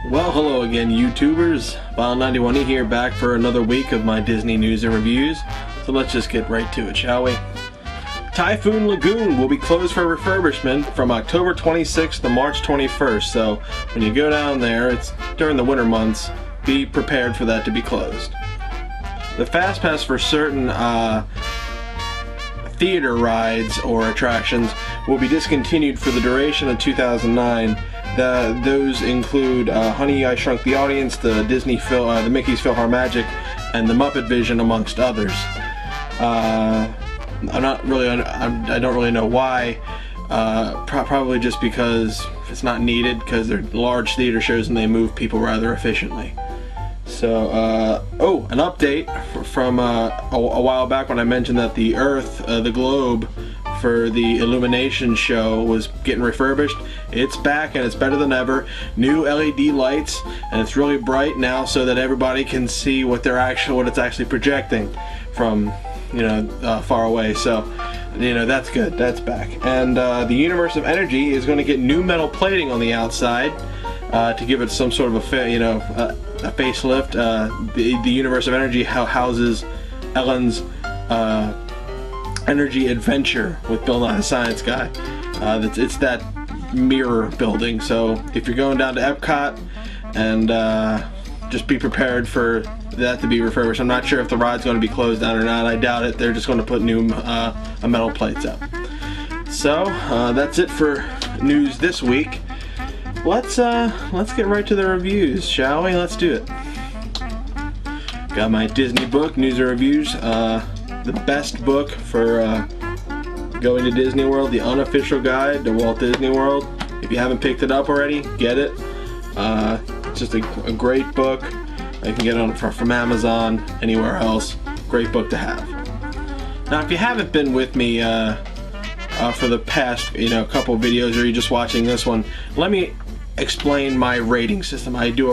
Well, hello again, YouTubers. File91e here, back for another week of my Disney news and reviews. So let's just get right to it, shall we? Typhoon Lagoon will be closed for refurbishment from October 26th to March 21st. So when you go down there, it's during the winter months, be prepared for that to be closed. The Fast Pass for certain theater rides or attractions will be discontinued for the duration of 2009. Those include Honey, I Shrunk the Audience, the Mickey's PhilharMagic, and the Muppet Vision, amongst others. I don't really know why. Probably just because it's not needed, because they're large theater shows and they move people rather efficiently. So, an update from a while back when I mentioned that the Earth, the globe, for the Illumination show was getting refurbished. It's back and it's better than ever. New LED lights, and it's really bright now so that everybody can see what it's actually projecting from, far away. So, that's good. That's back. And the Universe of Energy is going to get new metal plating on the outside to give it some sort of a facelift. The Universe of Energy houses Ellen's Energy Adventure with Bill Nye the Science Guy. It's that mirror building, so if you're going down to Epcot, and just be prepared for that to be refurbished. I'm not sure if the ride's going to be closed down or not. I doubt it. They're just going to put new metal plates up. So that's it for news this week. Let's get right to the reviews, shall we? Let's do it. Got my Disney book, news and reviews. The best book for going to Disney World, the unofficial guide to Walt Disney World. If you haven't picked it up already, get it. It's just a great book. You can get it from Amazon, anywhere else. Great book to have. Now, if you haven't been with me for the past couple videos, or you're just watching this one, let me explain my rating system. I do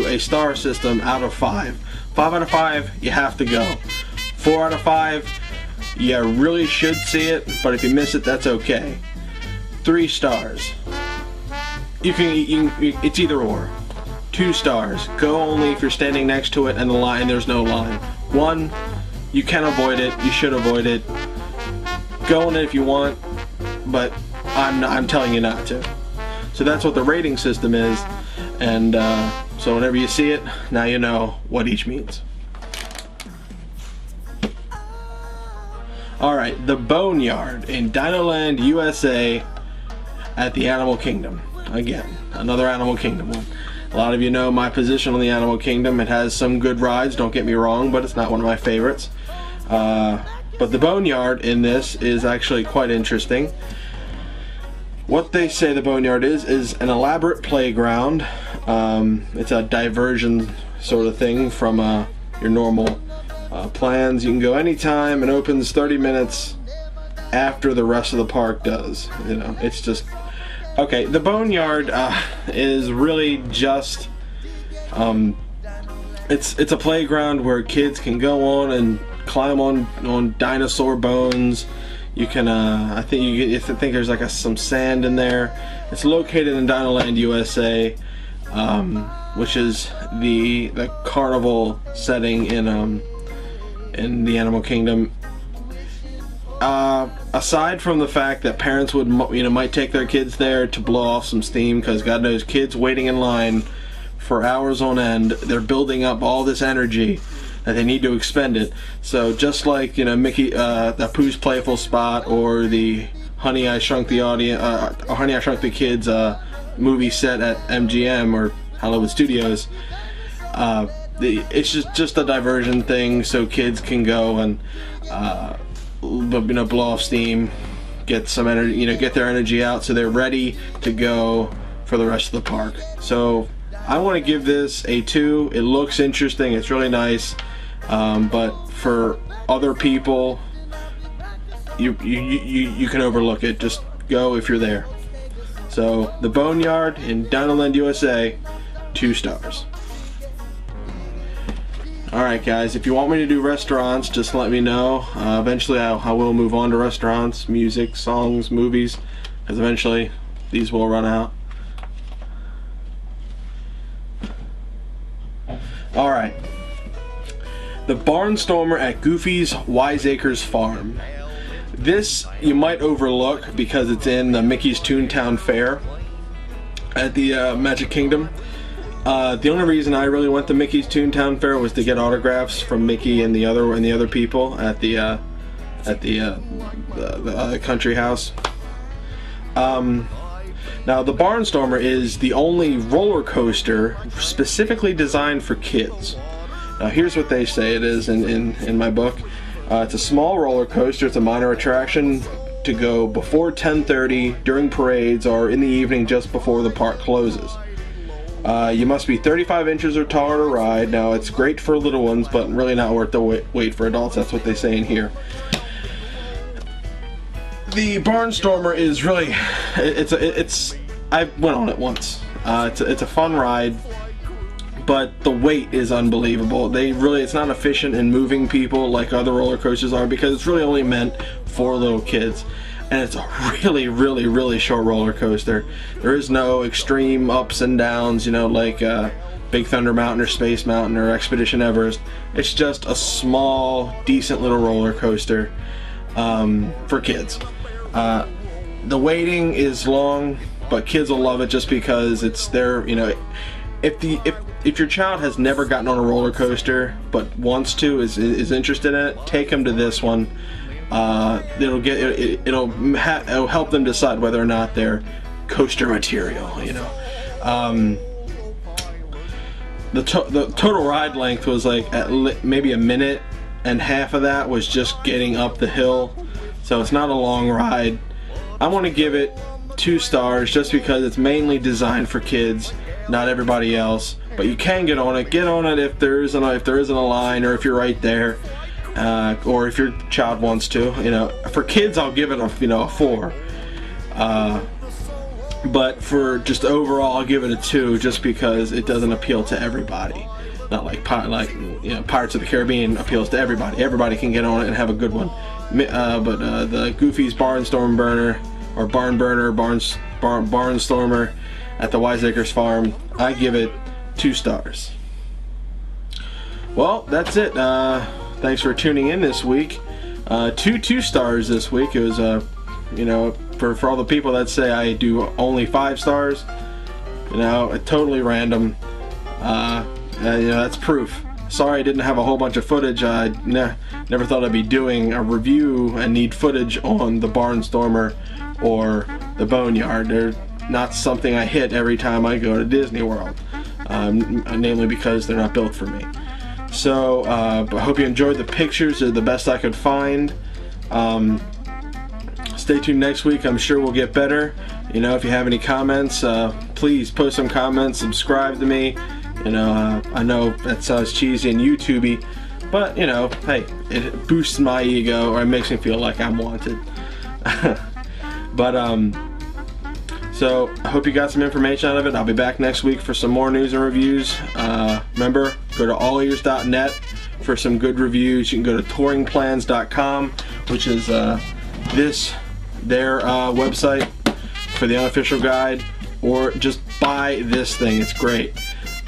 a star system out of 5. 5 out of 5, you have to go. 4 out of 5, you really should see it, but if you miss it, that's okay. 3 stars. It's either or. 2 stars. Go only if you're standing next to it and there's no line. 1, you can avoid it. You should avoid it. Go on it if you want, but I'm telling you not to. So that's what the rating system is, and so whenever you see it, now you know what each means. Alright, the Boneyard in Dinoland, USA at the Animal Kingdom. Again, another Animal Kingdom one. A lot of you know my position on the Animal Kingdom. It has some good rides, don't get me wrong, but it's not one of my favorites. But the Boneyard in this is actually quite interesting. What they say the Boneyard is an elaborate playground. It's a diversion sort of thing from your normal plans. You can go anytime, and opens 30 minutes after the rest of the park does. It's just okay. The Boneyard is really just it's a playground where kids can go on and climb on dinosaur bones. You can I think there's some sand in there. It's located in Dinoland, USA, which is the carnival setting in the Animal Kingdom. Aside from the fact that parents might take their kids there to blow off some steam, because God knows kids waiting in line for hours on end, they're building up all this energy that they need to expend it. So just like Mickey, the Pooh's Playful Spot, or the Honey, I Shrunk the Kids movie set at MGM or Hollywood Studios, it's just a diversion thing, so kids can go and blow off steam, get some energy, get their energy out, so they're ready to go for the rest of the park. So I want to give this a 2. It looks interesting. It's really nice, but for other people, you can overlook it. Just go if you're there. So the Boneyard in Dinoland, USA, 2 stars. Alright guys, if you want me to do restaurants, just let me know. Eventually I will move on to restaurants, music, songs, movies, because eventually these will run out. Alright. The Barnstormer at Goofy Wiseacre Farm. This you might overlook because it's in the Mickey's Toontown Fair at the Magic Kingdom. The only reason I really went to Mickey's Toontown Fair was to get autographs from Mickey and the other people at the country house. Now the Barnstormer is the only roller coaster specifically designed for kids. Now here's what they say it is in my book. It's a small roller coaster. It's a minor attraction to go before 10:30 during parades or in the evening just before the park closes. You must be 35 inches or taller to ride. Now it's great for little ones, but really not worth the wait for adults. That's what they say in here. The Barnstormer is really, I went on it once. It's a fun ride, but the wait is unbelievable. It's not efficient in moving people like other roller coasters are because it's really only meant for little kids. And it's a really, really, really short roller coaster. There is no extreme ups and downs, you know, like Big Thunder Mountain or Space Mountain or Expedition Everest. It's just a small, decent little roller coaster for kids. The waiting is long, but kids will love it just because it's their, you know, if your child has never gotten on a roller coaster but wants to, is interested in it, take them to this one. It'll help them decide whether or not they're coaster material, you know. The total ride length was like maybe a minute, and half of that was just getting up the hill, so it's not a long ride. I want to give it 2 stars just because it's mainly designed for kids, not everybody else. But you can get on it. Get on it if there isn't a line, or if you're right there. Or if your child wants to, you know. For kids, I'll give it a 4. But for just overall, I'll give it a 2, just because it doesn't appeal to everybody. Not like Pirates of the Caribbean appeals to everybody. Everybody can get on it and have a good one. But the Goofy's Barnstormer Barnstormer at the Wiseacre Farm, I give it 2 stars. Well, that's it. Thanks for tuning in this week. 2 stars this week. It was you know, for all the people that say I do only 5 stars, you know, totally random. You know, that's proof. Sorry I didn't have a whole bunch of footage. I never thought I'd be doing a review and need footage on the Barnstormer or the Boneyard. They're not something I hit every time I go to Disney World, namely because they're not built for me. So I hope you enjoyed the pictures. They're the best I could find. Stay tuned next week. I'm sure we'll get better. You know, if you have any comments, please post some comments. Subscribe to me. You know, I know that sounds cheesy and YouTubey, but you know, hey, it boosts my ego, or it makes me feel like I'm wanted. But so I hope you got some information out of it. I'll be back next week for some more news and reviews. Remember, go to allears.net for some good reviews. You can go to touringplans.com, which is their website for the unofficial guide, or just buy this thing. It's great.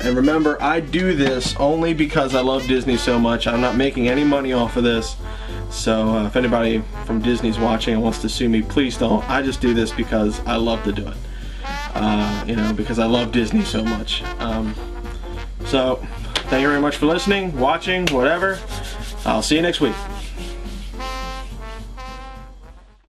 And remember, I do this only because I love Disney so much. I'm not making any money off of this. So if anybody from Disney's watching and wants to sue me, please don't. I just do this because I love to do it. You know, because I love Disney so much. So thank you very much for listening, watching, whatever. I'll see you next week.